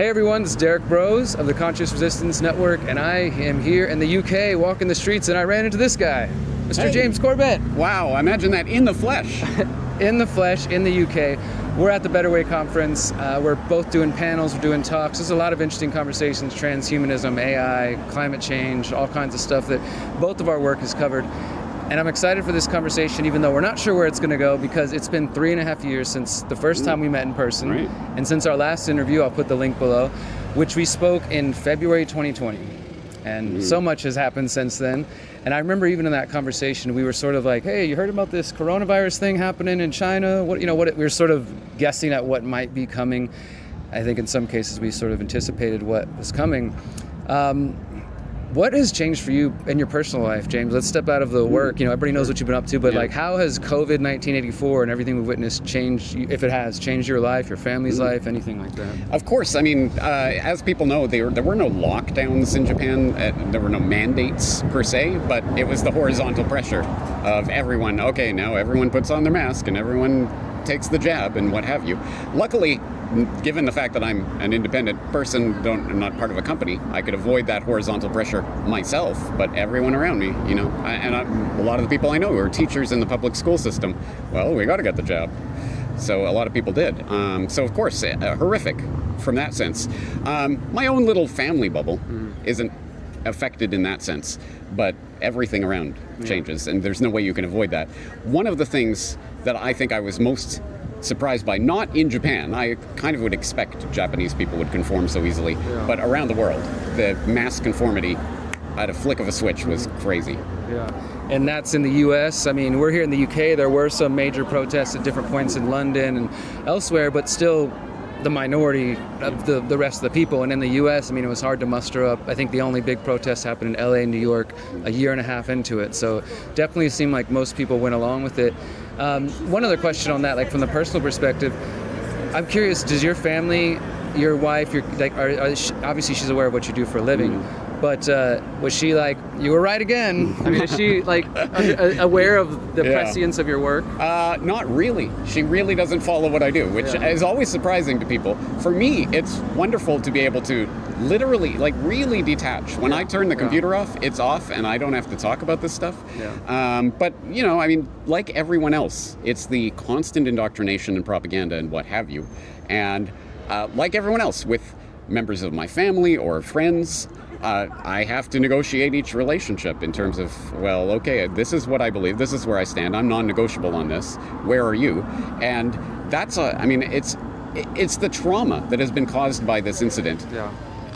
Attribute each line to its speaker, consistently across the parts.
Speaker 1: Hey everyone, it's Derek Bros of the Conscious Resistance Network, and I am here in the UK walking the streets, and I ran into this guy, Mr.
Speaker 2: Hey.
Speaker 1: James Corbett.
Speaker 2: Wow, imagine that in the flesh.
Speaker 1: In the flesh, in the UK. We're at the Better Way conference. We're both doing panels, we're doing talks. There's a lot of interesting conversations, transhumanism, AI, climate change, all kinds of stuff that both of our work has covered. And I'm excited for this conversation, even though we're not sure where it's going to go, because it's been 3.5 years since the first time we met in person.
Speaker 2: Right.
Speaker 1: And since our last interview, I'll put the link below, which we spoke in February 2020. And so much has happened since then. And I remember even in that conversation, we were sort of like, hey, you heard about this coronavirus thing happening in China? We were sort of guessing at what might be coming. I think in some cases we sort of anticipated what was coming. What has changed for you in your personal life, James? Let's step out of the work. Everybody knows what you've been up to, but how has COVID 1984 and everything we've witnessed changed, if it has, changed your life, your family's life, anything like that?
Speaker 2: Of course, as people know, there were no lockdowns in Japan. There were no mandates per se, but it was the horizontal pressure of everyone. Okay, now everyone puts on their mask and everyone takes the jab and what have you. Luckily, given the fact that I'm an independent person, I'm not part of a company, I could avoid that horizontal pressure myself, but everyone around me, a lot of the people I know who are teachers in the public school system, well, we got to get the jab. So a lot of people did. So of course, horrific from that sense. My own little family bubble isn't affected in that sense, but everything around changes, and there's no way you can avoid that. One of the things that I think I was most surprised by, not in Japan, I kind of would expect Japanese people would conform so easily, but around the world, the mass conformity at a flick of a switch was crazy.
Speaker 1: Yeah, and that's in the US. We're here in the UK. There were some major protests at different points in London and elsewhere, but still the minority of the rest of the people. And in the US, it was hard to muster up. I think the only big protest happened in LA and New York a year and a half into it. So definitely seemed like most people went along with it. One other question on that, from the personal perspective, I'm curious, does your family, your wife, obviously she's aware of what you do for a living, but was she like, you were right again? Is she aware of the prescience of your work?
Speaker 2: Not really. She really doesn't follow what I do, which is always surprising to people. For me, it's wonderful to be able to literally, really detach. When I turn the computer off, it's off, and I don't have to talk about this stuff. But, like everyone else, it's the constant indoctrination and propaganda and what have you. And like everyone else, with members of my family or friends, I have to negotiate each relationship in terms of, well, okay, this is what I believe, this is where I stand, I'm non-negotiable on this, where are you? And that's it's the trauma that has been caused by this incident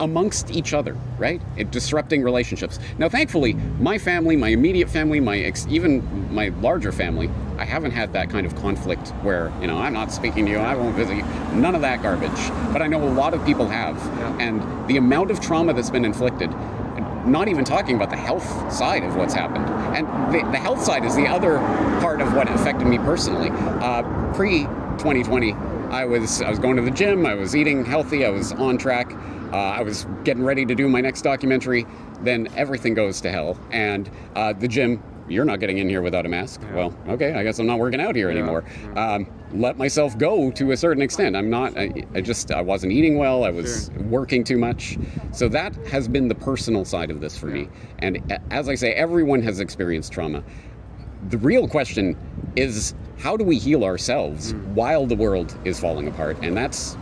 Speaker 2: amongst each other, right? Disrupting relationships. Now, thankfully, my family, my immediate family, even my larger family, I haven't had that kind of conflict where, I'm not speaking to you, I won't visit you, none of that garbage. But I know a lot of people have. And the amount of trauma that's been inflicted, not even talking about the health side of what's happened. And the health side is the other part of what affected me personally. Pre-2020, I was going to the gym, I was eating healthy, I was on track. I was getting ready to do my next documentary. Then everything goes to hell. And the gym, you're not getting in here without a mask. Well, okay, I guess I'm not working out here anymore. Let myself go to a certain extent. I wasn't eating well. I was working too much. So that has been the personal side of this for me. And as I say, everyone has experienced trauma. The real question is, how do we heal ourselves while the world is falling apart? And that's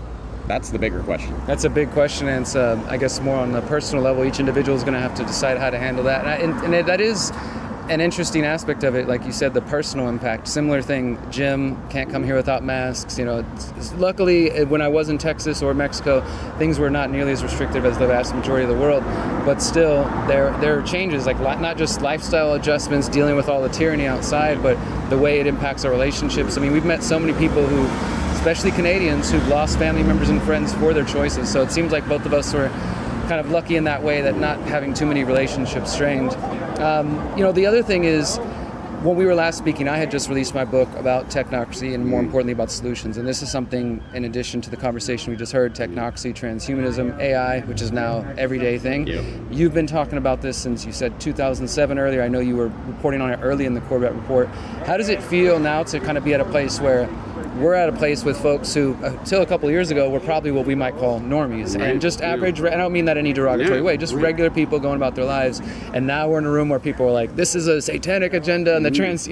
Speaker 2: the bigger question.
Speaker 1: That's a big question, and it's, I guess, more on the personal level. Each individual is going to have to decide how to handle that. And that is an interesting aspect of it, like you said, the personal impact. Similar thing, Jim can't come here without masks. Luckily, when I was in Texas or Mexico, things were not nearly as restrictive as the vast majority of the world. But still, there are changes, not just lifestyle adjustments, dealing with all the tyranny outside, but the way it impacts our relationships. We've met so many people who, especially Canadians, who've lost family members and friends for their choices. So it seems like both of us were kind of lucky in that way, that not having too many relationships strained. The other thing is, when we were last speaking, I had just released my book about technocracy and more importantly about solutions. And this is something, in addition to the conversation we just heard, technocracy, transhumanism, AI, which is now everyday thing. You've been talking about this since, you said 2007 earlier. I know you were reporting on it early in the Corbett Report. How does it feel now to kind of be at a place where we're at a place with folks who, until a couple years ago, were probably what we might call normies, and just average. I don't mean that in any derogatory way. Just regular people going about their lives. And now we're in a room where people are like, "This is a satanic agenda," and the trans.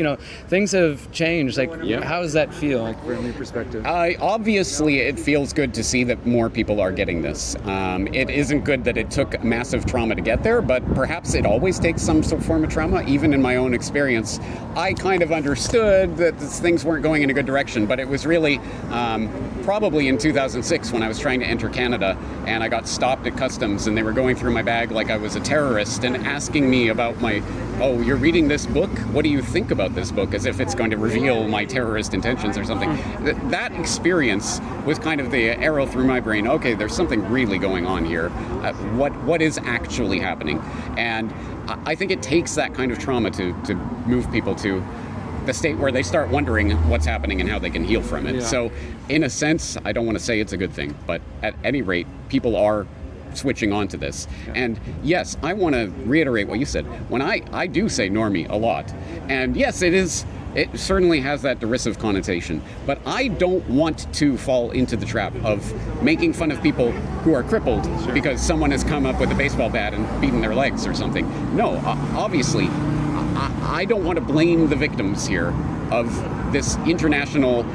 Speaker 1: Things have changed. Like, how does that feel, like, from your perspective?
Speaker 2: Obviously, it feels good to see that more people are getting this. It isn't good that it took massive trauma to get there, but perhaps it always takes some sort of form of trauma. Even in my own experience, I kind of understood that things weren't going in a good direction, but it was really probably in 2006 when I was trying to enter Canada, and I got stopped at customs, and they were going through my bag like I was a terrorist and asking me about oh, you're reading this book? What do you think about this book? As if it's going to reveal my terrorist intentions or something. That experience was kind of the arrow through my brain. Okay, there's something really going on here. What is actually happening? And I think it takes that kind of trauma to move people to the state where they start wondering what's happening and how they can heal from it. So in a sense, I don't want to say it's a good thing, but at any rate, people are switching on to this. And yes, I want to reiterate what you said. When I do say normie a lot, and yes, it certainly has that derisive connotation, but I don't want to fall into the trap of making fun of people who are crippled because someone has come up with a baseball bat and beaten their legs or something. No, obviously, I don't want to blame the victims here of this intergenerational,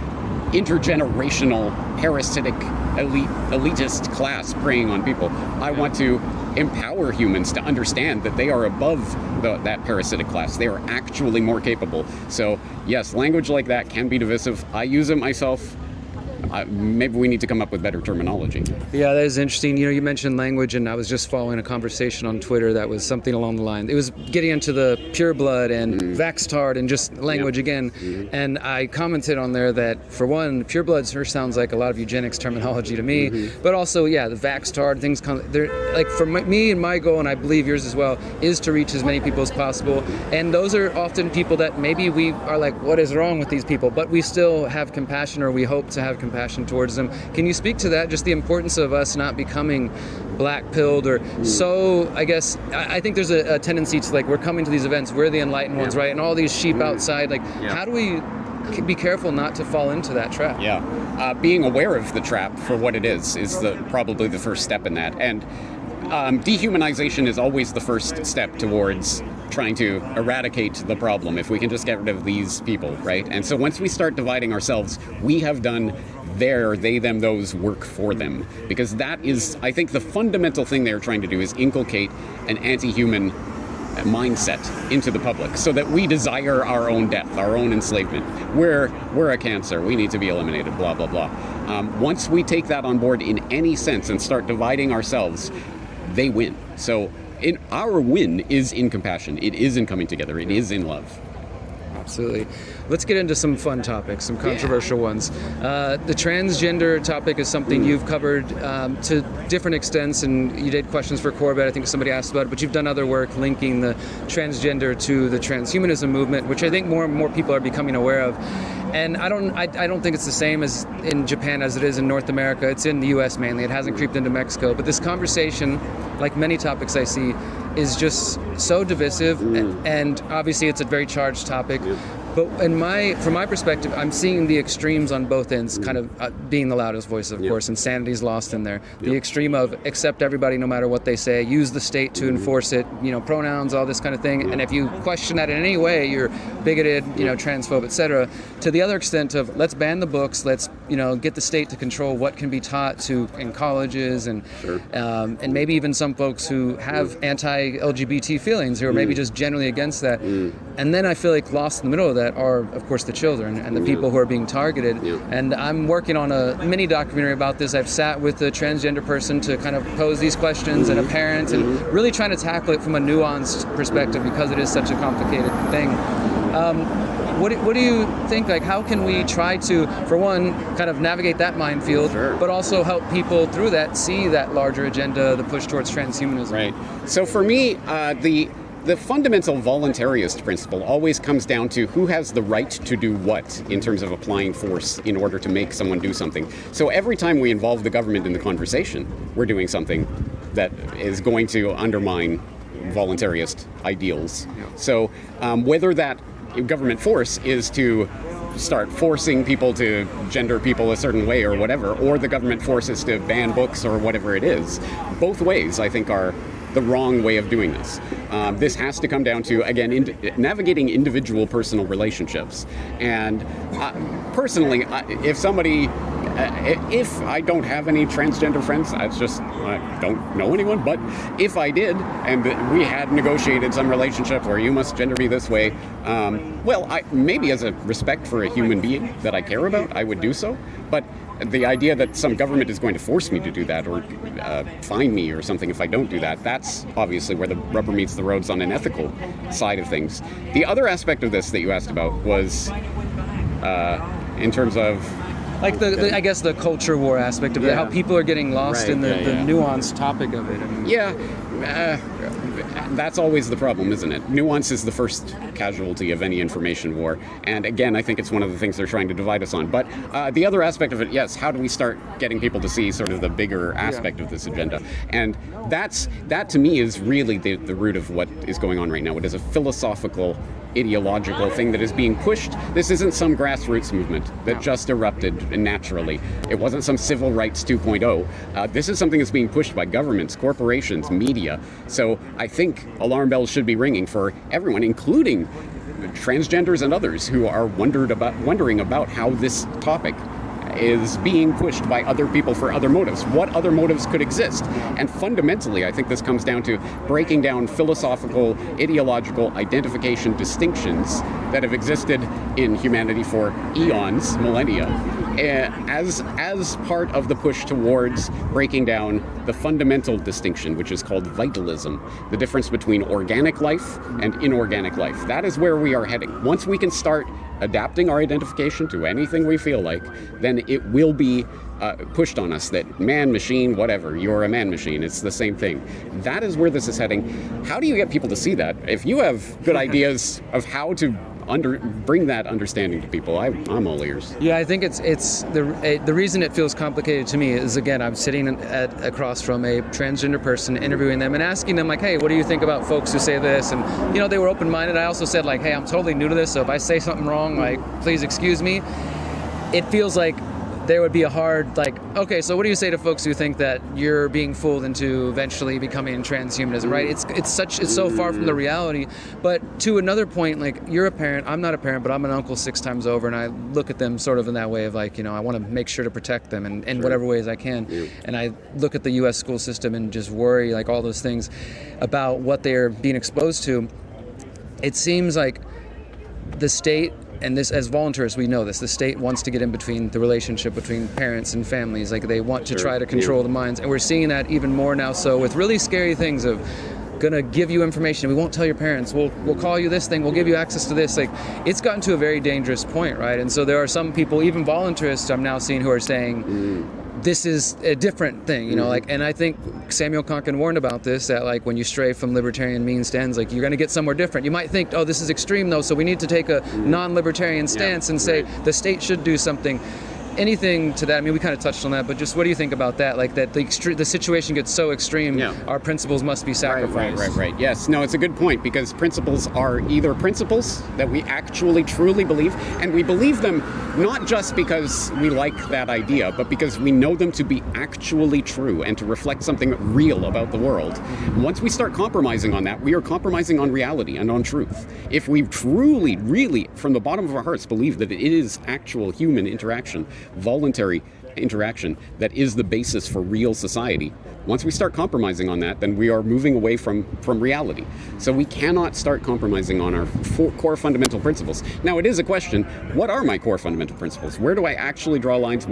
Speaker 2: parasitic, elitist class preying on people. I want to empower humans to understand that they are above that parasitic class. They are actually more capable. So yes, language like that can be divisive. I use it myself. Maybe we need to come up with better terminology.
Speaker 1: Yeah, that is interesting. You mentioned language, and I was just following a conversation on Twitter that was something along the line. It was getting into the pure blood and vaxtard and just language again. And I commented on there that, for one, pure blood sure sounds like a lot of eugenics terminology to me. But also, the vaxtard things they're like, for me and my goal, and I believe yours as well, is to reach as many people as possible. And those are often people that maybe we are like, what is wrong with these people? But we still have compassion, or we hope to have compassion towards them. Can you speak to that, just the importance of us not becoming black-pilled or so? I guess I think there's a tendency to, like, we're coming to these events, we're the enlightened ones, right? And all these sheep outside, like, how do we be careful not to fall into that trap?
Speaker 2: Being aware of the trap for what it is probably the first step in that. And dehumanization is always the first step towards trying to eradicate the problem, if we can just get rid of these people, right? And so once we start dividing ourselves, we have done their, they, them, those work for them. Because that is, I think, the fundamental thing they're trying to do is inculcate an anti-human mindset into the public so that we desire our own death, our own enslavement. We're a cancer, we need to be eliminated, blah, blah, blah. Once we take that on board in any sense and start dividing ourselves, they win. So our win is in compassion. It is in coming together. It is in love.
Speaker 1: Absolutely. Let's get into some fun topics, some controversial ones. The transgender topic is something you've covered to different extents, and you did questions for Corbett. I think somebody asked about it, but you've done other work linking the transgender to the transhumanism movement, which I think more and more people are becoming aware of. And I don't think it's the same as in Japan as it is in North America. It's in the U.S. mainly. It hasn't creeped into Mexico. But this conversation, like many topics I see, is just so divisive, and obviously it's a very charged topic. But from my perspective, I'm seeing the extremes on both ends kind of being the loudest voice, of course. Insanity's lost in there. The extreme of accept everybody no matter what they say, use the state to enforce it, pronouns, all this kind of thing. And if you question that in any way, you're bigoted, transphobe, etc. To the other extent of let's ban the books, let's get the state to control what can be taught in colleges, and maybe even some folks who have anti-LGBT feelings who are maybe just generally against that. And then I feel like lost in the middle of that are, of course, the children and the people who are being targeted. And I'm working on a mini documentary about this. I've sat with a transgender person to kind of pose these questions, and a parent, and really trying to tackle it from a nuanced perspective because it is such a complicated thing. What do you think? Like, how can we try to, for one, kind of navigate that minefield, but also help people through that see that larger agenda, the push towards transhumanism?
Speaker 2: Right. So for me, the fundamental voluntarist principle always comes down to who has the right to do what in terms of applying force in order to make someone do something. So every time we involve the government in the conversation, we're doing something that is going to undermine voluntarist ideals. So whether that government force is to start forcing people to gender people a certain way or whatever, or the government forces to ban books or whatever it is. Both ways, I think, are the wrong way of doing this. This has to come down to, again, navigating individual personal relationships. And personally, if somebody, if I don't have any transgender friends, I don't know anyone, but if I did, and we had negotiated some relationship where you must gender me this way, maybe as a respect for a human being that I care about, I would do so. But the idea that some government is going to force me to do that or fine me or something if I don't do that, that's obviously where the rubber meets the roads on an ethical side of things. The other aspect of this that you asked about was in terms of
Speaker 1: like I guess the culture war aspect of it, how people are getting lost in the nuanced topic of it.
Speaker 2: That's always the problem, isn't it? Nuance is the first casualty of any information war. And again, I think it's one of the things they're trying to divide us on. But the other aspect of it, yes, how do we start getting people to see sort of the bigger aspect of this agenda? And that to me is really the root of what is going on right now. It is a philosophical, ideological thing that is being pushed. This isn't some grassroots movement that just erupted naturally. It wasn't some civil rights 2.0. This is something that's being pushed by governments, corporations, media. So I think alarm bells should be ringing for everyone, including transgenders and others who are wondering about how this topic is being pushed by other people for other motives. What other motives could exist? And fundamentally, I think this comes down to breaking down philosophical, ideological identification distinctions that have existed in humanity for eons, millennia, as part of the push towards breaking down the fundamental distinction, which is called vitalism, the difference between organic life and inorganic life. That is where we are heading. Once we can start adapting our identification to anything we feel like, then it will be pushed on us that man, machine, whatever, you're a man machine, it's the same thing. That is where this is heading. How do you get people to see that? If you have good ideas of how to bring that understanding to people, I'm all ears.
Speaker 1: Yeah, I think it's the reason it feels complicated to me is, again, I'm sitting across from a transgender person, interviewing them and asking them, like, hey, what do you think about folks who say this? And they were open-minded. I also said, like, hey, I'm totally new to this, so if I say something wrong, like, please excuse me. It feels like there would be a hard, like, okay, so what do you say to folks who think that you're being fooled into eventually becoming transhumanism, right? It's so far from the reality. But to another point, like, you're a parent, I'm not a parent, but I'm an uncle 6 times over, and I look at them sort of in that way of, like, I want to make sure to protect them in whatever ways I can. Yeah. And I look at the U.S. school system and just worry, like, all those things about what they're being exposed to. It seems like the state, and this, as volunteers, we know this, the state wants to get in between the relationship between parents and families. Like, they want to try to control the minds. And we're seeing that even more now. So with really scary things of gonna give you information, we won't tell your parents, we'll call you this thing, we'll give you access to this. Like, it's gotten to a very dangerous point, right? And so there are some people, even voluntarists I'm now seeing, who are saying, this is a different thing, like, and I think Samuel Konkin warned about this, that, like, when you stray from libertarian means to ends, like, you're going to get somewhere different. You might think, oh, this is extreme though, so we need to take a non-libertarian stance and say the state should do something. Anything to that? I mean, we kind of touched on that, but just what do you think about that? Like, that the situation gets so extreme, our principles must be sacrificed.
Speaker 2: Right. Yes. No, it's a good point, because principles are either principles that we actually truly believe, and we believe them not just because we like that idea, but because we know them to be actually true and to reflect something real about the world. Once we start compromising on that, we are compromising on reality and on truth. If we truly, really, from the bottom of our hearts, believe that it is actual human interaction, voluntary interaction, that is the basis for real society, once we start compromising on that, then we are moving away from reality. So we cannot start compromising on our core fundamental principles. Now, it is a question, what are my core fundamental principles? Where do I actually draw lines?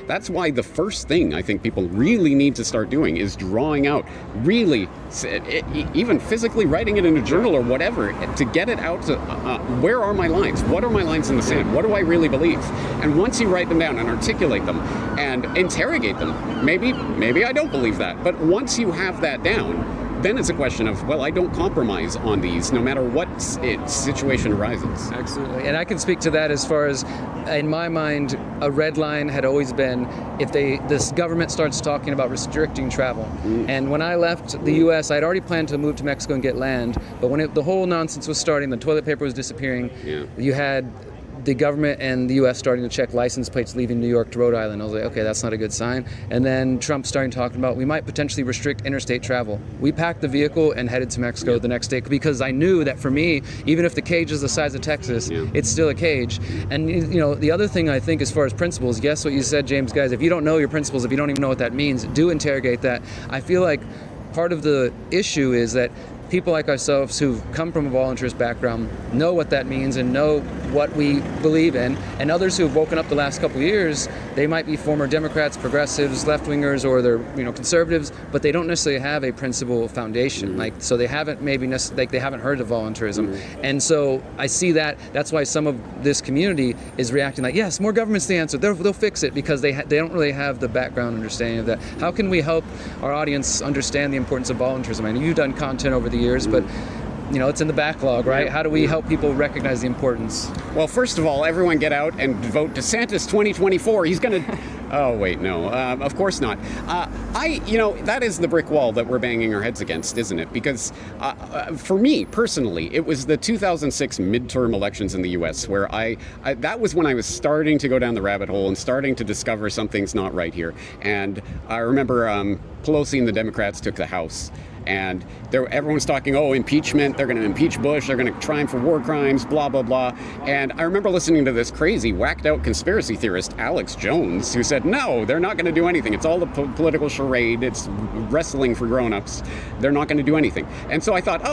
Speaker 2: That's why the first thing I think people really need to start doing is drawing out, really, even physically writing it in a journal or whatever, to get it out to, where are my lines? What are my lines in the sand? What do I really believe? And once you write them down and articulate them and interrogate them, maybe I don't believe that. But once you have that down, then it's a question of, well, I don't compromise on these no matter what situation arises.
Speaker 1: Absolutely. And I can speak to that as far as, in my mind, a red line had always been if this government starts talking about restricting travel. And when I left the U.S., I'd already planned to move to Mexico and get land. But when the whole nonsense was starting, the toilet paper was disappearing, you had the government and the U.S. starting to check license plates leaving New York to Rhode Island. I was like, okay, that's not a good sign. And then Trump starting talking about we might potentially restrict interstate travel. We packed the vehicle and headed to Mexico the next day because I knew that for me, even if the cage is the size of Texas, it's still a cage. And you know, the other thing I think as far as principles, yes, what you said, James, guys, if you don't know your principles, if you don't even know what that means, do interrogate that. I feel like part of the issue is that people like ourselves who've come from a volunteerist background know what that means and know what we believe in, and others who have woken up the last couple of years, they might be former Democrats, progressives, left-wingers, or they're conservatives, but they don't necessarily have a principle foundation. Like, so they haven't they haven't heard of volunteerism, and so I see that. That's why some of this community is reacting like, yes, more government's the answer. They'll fix it because they don't really have the background understanding of that. How can we help our audience understand the importance of volunteerism? I mean, you've done content over the years, but it's in the backlog, right? How do we help people recognize the importance?
Speaker 2: Well, first of all, everyone get out and vote DeSantis 2024. He's going to... Oh, wait, no. Of course not. That is the brick wall that we're banging our heads against, isn't it? Because for me, personally, it was the 2006 midterm elections in the U.S. where that was when I was starting to go down the rabbit hole and starting to discover something's not right here. And I remember Pelosi and the Democrats took the House. And everyone's talking, impeachment, they're going to impeach Bush, they're going to try him for war crimes, blah, blah, blah. And I remember listening to this crazy, whacked-out conspiracy theorist, Alex Jones, who said, no, they're not going to do anything. It's all the political charade. It's wrestling for grown-ups. They're not going to do anything. And so I thought,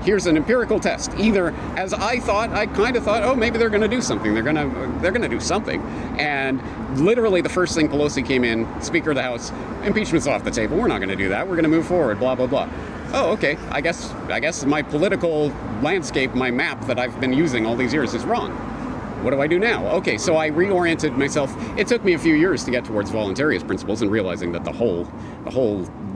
Speaker 2: here's an empirical test. Either, as I kind of thought, maybe they're going to do something. They're going to do something. And literally the first thing Pelosi came in, Speaker of the House, impeachment's off the table. We're not going to do that. We're going to move forward, blah, blah, blah. Oh, okay. I guess my political landscape, my map that I've been using all these years is wrong. What do I do now? Okay, so I reoriented myself. It took me a few years to get towards voluntarist principles and realizing that the whole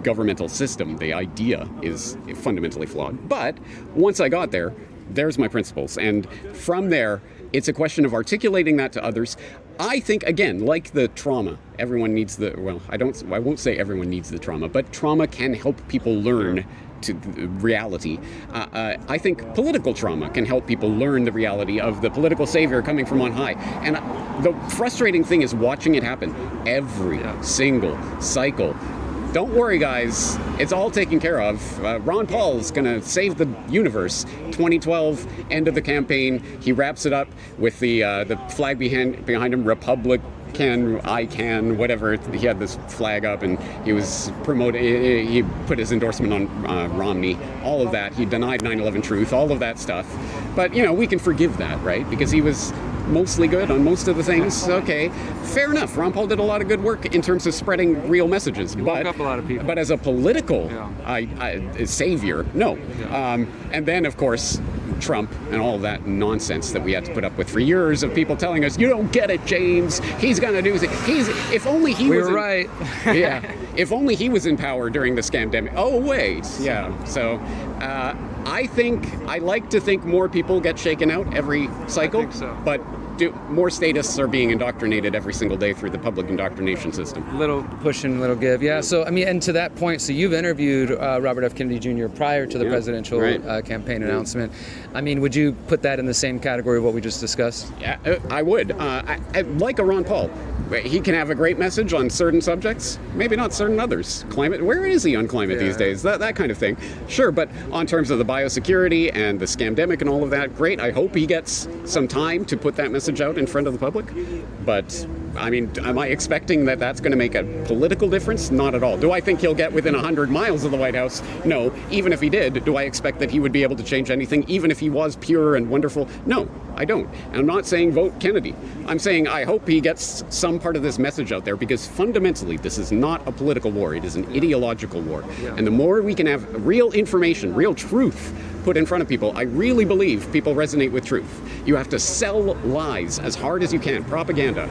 Speaker 2: governmental system, the idea, is fundamentally flawed. But once I got there, there's my principles. And from there, it's a question of articulating that to others. I think, again, like the trauma, everyone needs I won't say everyone needs the trauma, but trauma can help people learn to reality. I think political trauma can help people learn the reality of the political savior coming from on high. And the frustrating thing is watching it happen every single cycle. Don't worry, guys. It's all taken care of. Ron Paul's going to save the universe. 2012, end of the campaign. He wraps it up with the flag behind him, Republican, I can, whatever. He had this flag up and he was promoting, he put his endorsement on Romney, all of that. He denied 9/11 truth, all of that stuff. But, we can forgive that, right? Because he was mostly good on most of the things. Okay, fair enough. Ron Paul did a lot of good work in terms of spreading real messages.
Speaker 1: He woke up a lot of people.
Speaker 2: But as a political savior, no. And then, of course, Trump and all of that nonsense that we had to put up with for years of people telling us, you don't get it, James. He's going to do it. If only he was
Speaker 1: right.
Speaker 2: Yeah. If only he was in power during the scamdemic. Oh, wait. Yeah. So I like to think more people get shaken out every cycle. I think so. But more statists are being indoctrinated every single day through the public indoctrination system.
Speaker 1: Little push and little give. Yeah. So, and to that point, so you've interviewed Robert F. Kennedy Jr. prior to the presidential campaign announcement. I mean, would you put that in the same category of what we just discussed?
Speaker 2: Yeah, I would. I like a Ron Paul. He can have a great message on certain subjects, maybe not certain others. Climate, where is he on climate these days? That kind of thing. Sure, but on terms of the biosecurity and the scamdemic and all of that, great. I hope he gets some time to put that message out in front of the public. But, I mean, am I expecting that that's going to make a political difference? Not at all. Do I think he'll get within 100 miles of the White House? No. Even if he did, do I expect that he would be able to change anything, even if he was pure and wonderful? No, I don't. And I'm not saying vote Kennedy. I'm saying I hope he gets some part of this message out there, because fundamentally this is not a political war. It is an ideological war. Yeah. And the more we can have real information, real truth put in front of people, I really believe people resonate with truth. You have to sell lies as hard as you can, propaganda,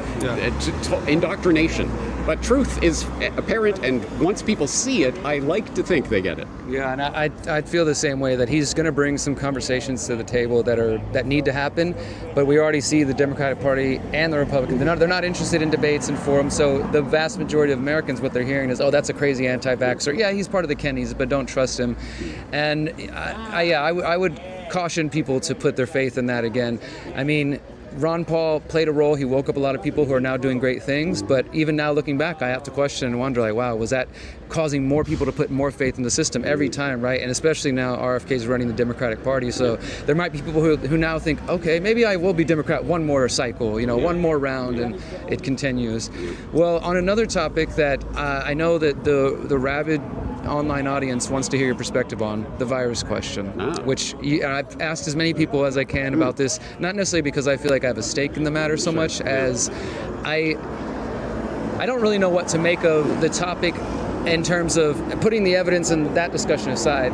Speaker 2: indoctrination. But truth is apparent, and once people see it, I like to think they get it.
Speaker 1: Yeah, and I feel the same way, that he's going to bring some conversations to the table that need to happen. But we already see the Democratic Party and the Republicans, they're not interested in debates and forums. So the vast majority of Americans, what they're hearing is, oh, that's a crazy anti-vaxxer. Yeah, he's part of the Kennedys, but don't trust him. And I would caution people to put their faith in that again. I mean, Ron Paul played a role. He woke up a lot of people who are now doing great things. But even now looking back, I have to question and wonder, like, wow, was that causing more people to put more faith in the system every time, right? And especially now RFK is running the Democratic Party. So there might be people who now think, okay, maybe I will be Democrat one more cycle, one more round, and it continues. Well, on another topic that I know that the rabid online audience wants to hear your perspective on, the virus question, which I've asked as many people as I can about this, not necessarily because I feel like I have a stake in the matter so much as I don't really know what to make of the topic in terms of putting the evidence and that discussion aside.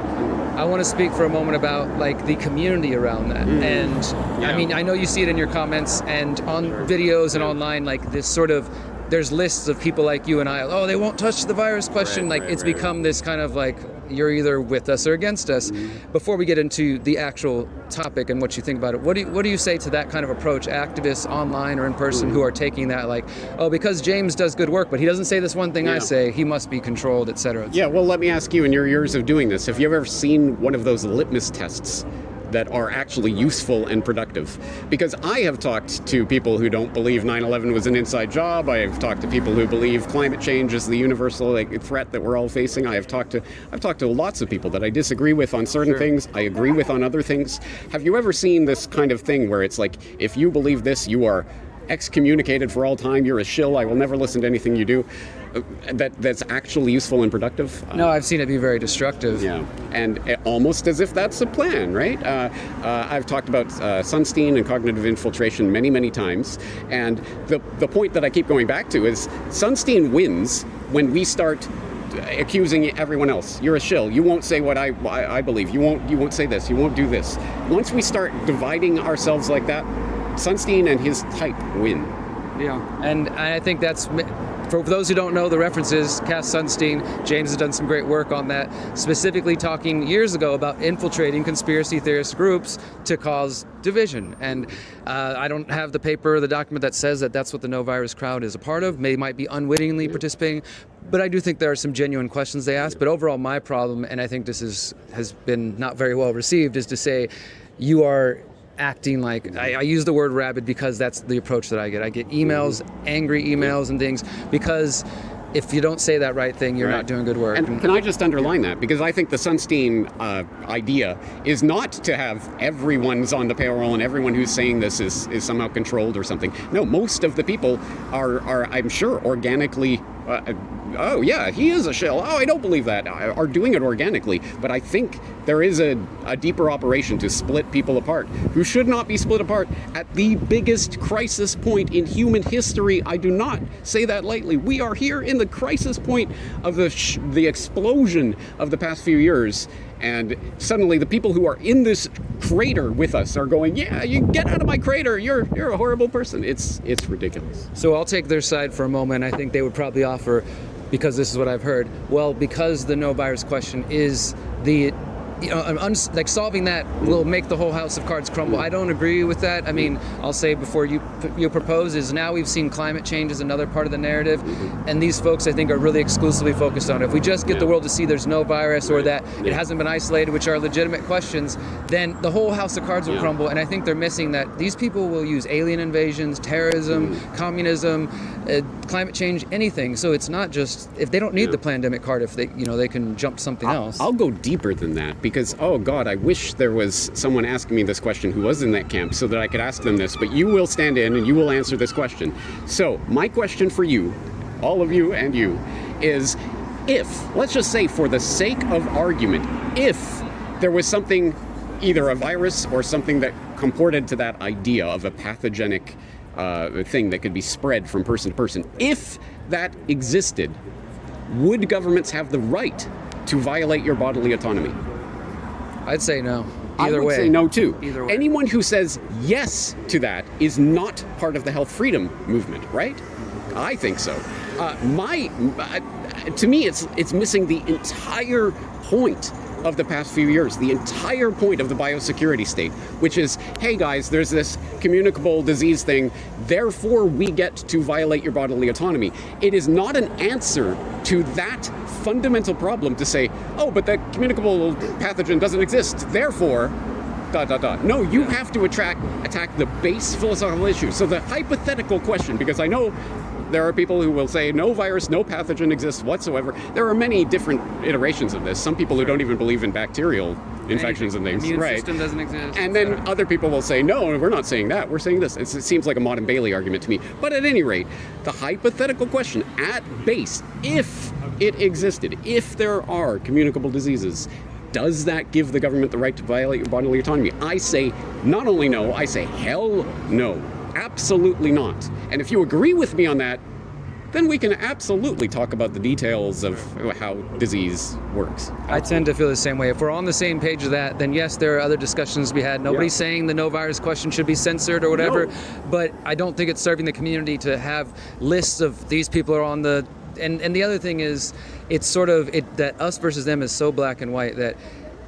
Speaker 1: I want to speak for a moment about like the community around that. And I mean, I know you see it in your comments and on videos and online, like this sort of, there's lists of people like you and I, oh, they won't touch the virus question. It's become this kind of like, you're either with us or against us. Before we get into the actual topic and what you think about it, what do you say to that kind of approach, activists online or in person who are taking that like, oh, because James does good work, but he doesn't say this one thing I say, he must be controlled, et cetera.
Speaker 2: Yeah, well, let me ask you, in your years of doing this, have you ever seen one of those litmus tests that are actually useful and productive? Because I have talked to people who don't believe 9/11 was an inside job. I have talked to people who believe climate change is the universal threat that we're all facing. I've talked to lots of people that I disagree with on certain things. I agree with on other things. Have you ever seen this kind of thing where it's like, if you believe this, you are excommunicated for all time, you're a shill, I will never listen to anything you do? That's actually useful and productive?
Speaker 1: No, I've seen it be very destructive.
Speaker 2: Yeah, and almost as if that's a plan, right? I've talked about Sunstein and cognitive infiltration many, many times, and the point that I keep going back to is Sunstein wins when we start accusing everyone else. You're a shill. You won't say what I believe. You won't say this. You won't do this. Once we start dividing ourselves like that, Sunstein and his type win.
Speaker 1: Yeah, and I think that's, for those who don't know the references, Cass Sunstein, James has done some great work on that, specifically talking years ago about infiltrating conspiracy theorist groups to cause division. And I don't have the paper, the document that says that that's what the No Virus crowd is a part of. They might be unwittingly participating, but I do think there are some genuine questions they ask. But overall, my problem, and I think this has been not very well received, is to say you are acting like, I use the word rabid because that's the approach that I get. I get emails, angry emails and things, because if you don't say that right thing, you're not doing good work.
Speaker 2: And can I just underline that? Because I think the Sunstein idea is not to have everyone's on the payroll and everyone who's saying this is somehow controlled or something. No, most of the people are I'm sure, organically, oh yeah, he is a shill, oh, I don't believe that, are doing it organically. But I think there is a deeper operation to split people apart, who should not be split apart at the biggest crisis point in human history. I do not say that lightly. We are here in the crisis point of the explosion of the past few years, and suddenly the people who are in this crater with us are going, yeah, you get out of my crater, you're a horrible person. It's ridiculous.
Speaker 1: So I'll take their side for a moment. I think they would probably offer, because this is what I've heard, well, because the no virus question is the, like solving that will make the whole house of cards crumble. I don't agree with that. I mean, I'll say before you propose is now we've seen climate change as another part of the narrative, and these folks I think are really exclusively focused on it. If we just get the world to see there's no virus or that it hasn't been isolated, which are legitimate questions, then the whole house of cards will crumble. And I think they're missing that these people will use alien invasions, terrorism, communism, climate change, anything. So it's not just, if they don't need the pandemic card, if they they can jump to something else.
Speaker 2: I'll go deeper than that, because, oh God, I wish there was someone asking me this question who was in that camp so that I could ask them this, but you will stand in and you will answer this question. So my question for you, all of you and you, is if, let's just say for the sake of argument, if there was something, either a virus or something that comported to that idea of a pathogenic thing that could be spread from person to person, if that existed, would governments have the right to violate your bodily autonomy?
Speaker 1: I'd say no.
Speaker 2: I would say no too.
Speaker 1: Either way.
Speaker 2: Anyone who says yes to that is not part of the health freedom movement, right? I think so. To me, it's missing the entire point of the past few years, the entire point of the biosecurity state, which is, hey guys, there's this communicable disease thing, therefore we get to violate your bodily autonomy. It is not an answer to that fundamental problem to say, oh, but that communicable pathogen doesn't exist, therefore No, you have to attack the base philosophical issue. So the hypothetical question, because I know there are people who will say no virus, no pathogen exists whatsoever. There are many different iterations of this. Some people who don't even believe in bacterial infections and things.
Speaker 1: Immune
Speaker 2: right.
Speaker 1: system doesn't exist.
Speaker 2: And then other people will say, no, we're not saying that. We're saying this. It seems like a Maud and Bailey argument to me. But at any rate, the hypothetical question at base, if it existed, if there are communicable diseases, does that give the government the right to violate your bodily autonomy? I say not only no, I say hell no. Absolutely not. And if you agree with me on that, then we can absolutely talk about the details of how disease works.
Speaker 1: I tend to feel the same way. If we're on the same page of that, then yes, there are other discussions to be had. Nobody's saying the no virus question should be censored or whatever, but I don't think it's serving the community to have lists of these people are on the... And the other thing is, it's sort of, that us versus them is so black and white that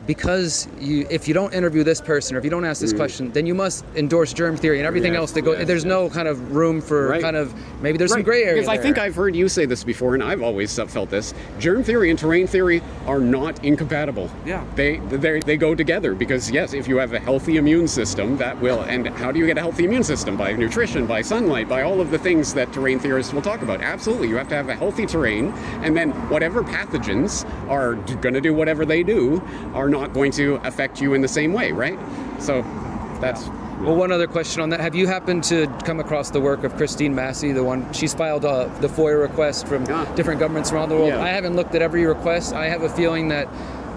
Speaker 1: because if you don't interview this person or if you don't ask this question, then you must endorse germ theory and everything else that goes. There's no kind of room for kind of, maybe there's some gray area.
Speaker 2: Because I think I've heard you say this before, and I've always felt this. Germ theory and terrain theory are not incompatible.
Speaker 1: Yeah.
Speaker 2: They go together because, yes, if you have a healthy immune system, that will, and how do you get a healthy immune system? By nutrition, by sunlight, by all of the things that terrain theorists will talk about. Absolutely. You have to have a healthy terrain, and then whatever pathogens are going to do whatever they do are not going to affect you in the same way, right? So that's...
Speaker 1: Well, one other question on that. Have you happened to come across the work of Christine Massey, the one, she's filed the FOIA request from different governments around the world. I haven't looked at every request. I have a feeling that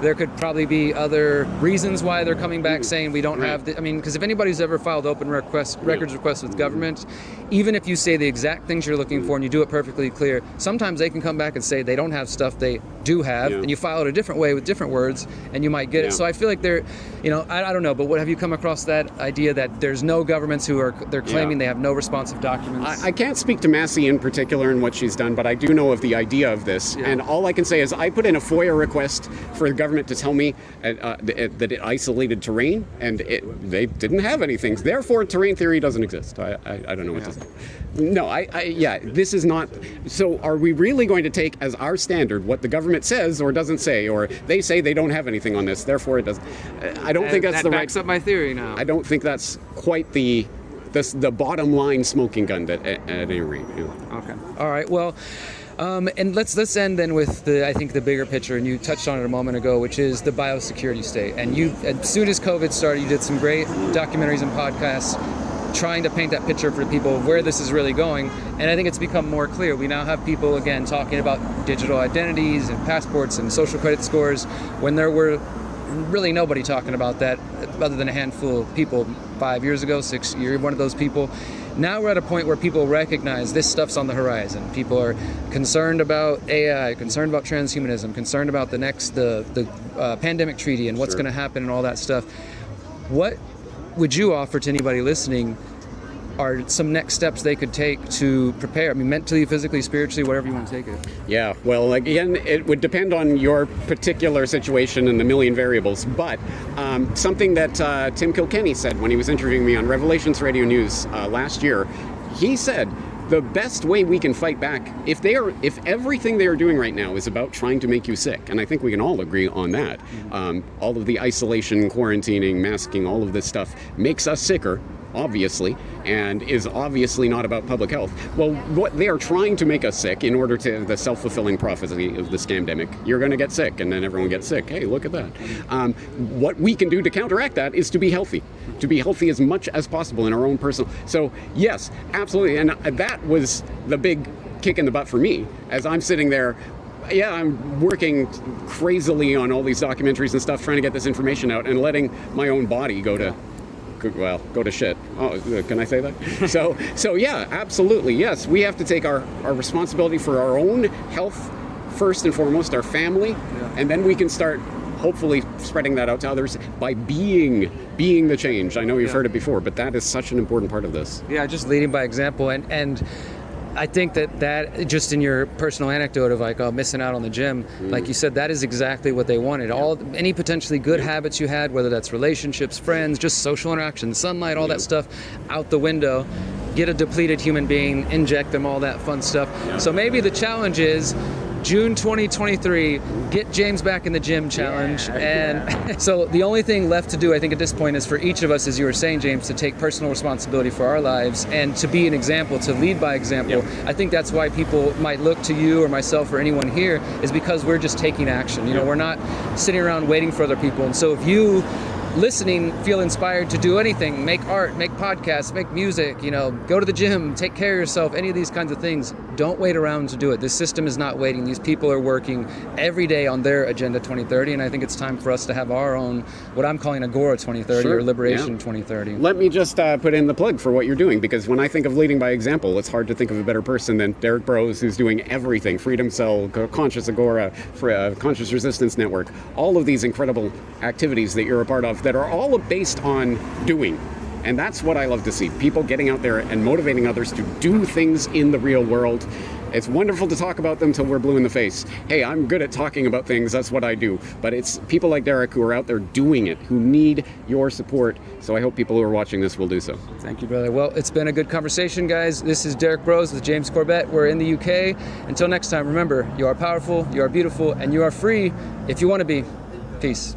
Speaker 1: there could probably be other reasons why they're coming back saying we don't have the, I mean, because if anybody's ever filed open records requests with government, even if you say the exact things you're looking for and you do it perfectly clear, sometimes they can come back and say they don't have stuff they do have, and you file it a different way with different words, and you might get it. So I feel like they're, I don't know, but what have you come across that idea that there's no governments who are, they're claiming they have no responsive documents?
Speaker 2: I can't speak to Massey in particular and what she's done, but I do know of the idea of this, and all I can say is I put in a FOIA request for the government to tell me that it isolated terrain, and they didn't have anything. Therefore, terrain theory doesn't exist. I don't know what to say. No, this is not. So are we really going to take as our standard what the government says or doesn't say, or they say they don't have anything on this, therefore it doesn't? I don't think that's the right.
Speaker 1: That backs up my theory now.
Speaker 2: I don't think that's quite the bottom line smoking gun at any rate.
Speaker 1: Okay. All right. Well. And let's end then with I think the bigger picture, and you touched on it a moment ago, which is the biosecurity state. And you, as soon as COVID started, you did some great documentaries and podcasts trying to paint that picture for people of where this is really going. And I think it's become more clear. We now have people, again, talking about digital identities and passports and social credit scores when there were really nobody talking about that other than a handful of people 5 years ago, 6 years, you're one of those people. Now we're at a point where people recognize this stuff's on the horizon. People are concerned about AI, concerned about transhumanism, concerned about the pandemic treaty and what's going to happen and all that stuff. What would you offer to anybody listening are some next steps they could take to prepare? I mean, mentally, physically, spiritually, whatever you want to take it.
Speaker 2: Yeah, well, again, it would depend on your particular situation and the million variables. But something that Tim Kilkenny said when he was interviewing me on Revelations Radio News last year, he said, the best way we can fight back, if everything they are doing right now is about trying to make you sick, and I think we can all agree on that, all of the isolation, quarantining, masking, all of this stuff makes us sicker, obviously, and is obviously not about public health. Well, what they are trying to make us sick in order to the self-fulfilling prophecy of the scamdemic. You're going to get sick, and then everyone gets sick. Hey, look at that. What we can do to counteract that is to be healthy as much as possible in our own personal. So yes, absolutely, and that was the big kick in the butt for me as I'm sitting there. Yeah, I'm working crazily on all these documentaries and stuff, trying to get this information out and letting my own body go to shit. Oh, can I say that? So yeah, absolutely. Yes, we have to take our responsibility for our own health first and foremost, our family, and then we can start hopefully spreading that out to others by being the change. I know you've heard it before, but that is such an important part of this. Yeah,
Speaker 1: just leading by example, and I think that just in your personal anecdote of like missing out on the gym, like you said, that is exactly what they wanted. Any potentially good habits you had, whether that's relationships, friends, just social interaction, sunlight, all that stuff, out the window. Get a depleted human being, inject them all that fun stuff. So maybe the challenge is June 2023, Get James Back in the Gym challenge. So the only thing left to do, I think, at this point is for each of us, as you were saying, James, to take personal responsibility for our lives and to be an example, to lead by example.
Speaker 2: Yep.
Speaker 1: I think that's why people might look to you or myself or anyone here, is because we're just taking action. You know, we're not sitting around waiting for other people. And so if you listening feel inspired to do anything, make art, make podcasts, make music, you know, go to the gym, take care of yourself, any of these kinds of things, don't wait around to do it. This system is not waiting. These people are working every day on their Agenda 2030, and I think it's time for us to have our own, what I'm calling Agora 2030 or Liberation 2030.
Speaker 2: Let me just put in the plug for what you're doing, because when I think of leading by example, it's hard to think of a better person than Derek Broze, who's doing everything. Freedom Cell, Conscious Agora, Conscious Resistance Network, all of these incredible activities that you're a part of that are all based on doing. And that's what I love to see. People getting out there and motivating others to do things in the real world. It's wonderful to talk about them till we're blue in the face. Hey, I'm good at talking about things, that's what I do. But it's people like Derek who are out there doing it, who need your support. So I hope people who are watching this will do so.
Speaker 1: Thank you, brother. Well, it's been a good conversation, guys. This is Derek Broze with James Corbett. We're in the UK. Until next time, remember, you are powerful, you are beautiful, and you are free if you want to be. Peace.